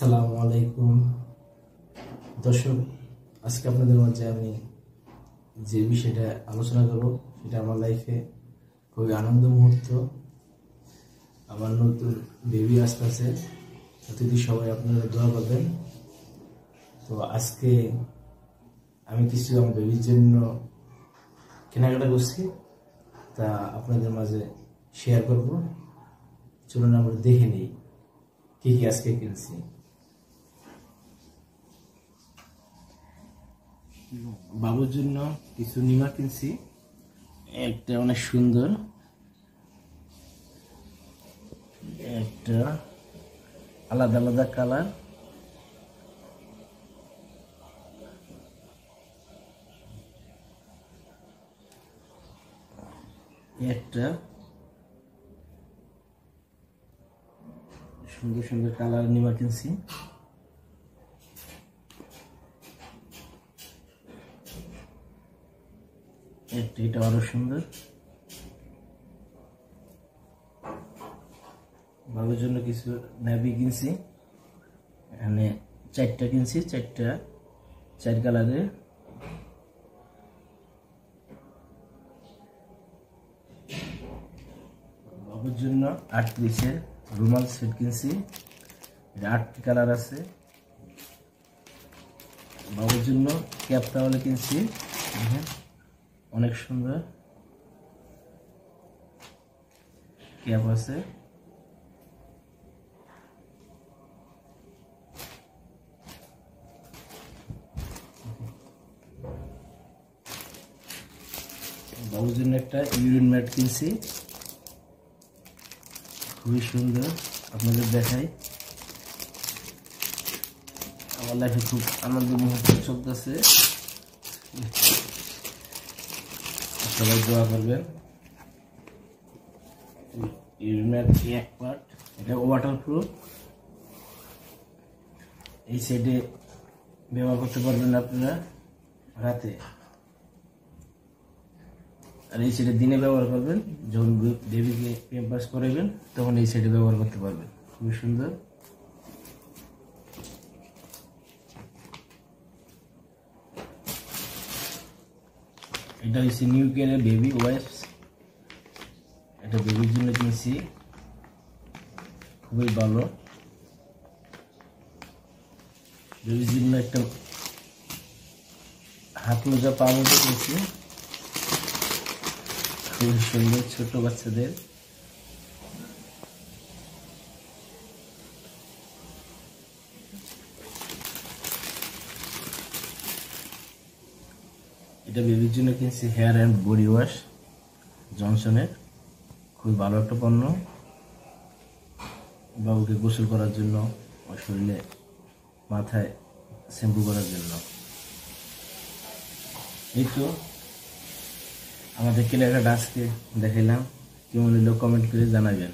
আসসালামু আলাইকুম দর্শক, আজকে আপনাদের মাঝে আমি যে বিষয়টা আলোচনা করব সেটা আমার লাইফে খুবই আনন্দ মুহূর্ত। আমার নতুন বেবি আসতেছে, যদি সবাই আপনারা দোয়া করবেন। তো আজকে আমি কিছু আমার বেবির জন্য কেনাকাটা করছি, তা আপনাদের মাঝে শেয়ার করব। চলুন আমরা দেখে নিই কি কি আজকে কিনছি। বাবুর জন্য কিছু নিমা কিনছি, একটা অনেক সুন্দর, একটা আলাদা আলাদা কালার, একটা সুন্দর সুন্দর কালার নিমা কিনছি, একটা এটা আরো সুন্দর। বাবুর জন্য কিছু নেভি কিনছি, এখানে চারটা কিনছি, চার কালারের। বাবুর জন্য 8 পিসের রুমাল সেট কিনছি, এটা 8টি কালার আছে। বাবুর জন্য ক্যাপ টাওয়ালে কিনছি, অনেক সুন্দর ক্যাপ আছে। বাবুর জন্য একটা ইউরিন ম্যাট কিনছি, খুবই সুন্দর, আপনাদের দেখাই। আমার লাইফে খুব আনন্দ মুহূর্ত চলতেছে, সবাই দোয়া করবেন। ইউরিন ম্যাট এক পার্ট, এটা ওয়াটারপ্রুফ, এই সাইডে ব্যবহার করতে পারবেন আপনারা রাতে, আর এই সাইডে দিনে ব্যবহার করবেন। যখন বেবিকে প্যাম্পার্স করাবেন তখন এই সাইডে ব্যবহার করতে পারবেন। খুবই সুন্দর। এটা হচ্ছে নিউ কেয়ারের বেবি ওয়াইপস, এটা বেবির জন্য কিনছি, খুবই ভালো। বেবির জন্য একটা হাত মোজা পা মোজা কিনছি, খুবই সুন্দর, ছোট বাচ্চাদের। এটা বেবির জন্য কিনছি হেয়ার অ্যান্ড বডি ওয়াশ জনসনের, খুবই ভালো একটা পণ্য। বাবুকে গোসল করার জন্য, শরীরে মাথায় শ্যাম্পু করার জন্য। এই তো আমাদের কেনাকাটা আজকে দেখাইলাম, কেমন হলো কমেন্ট করে জানাবেন।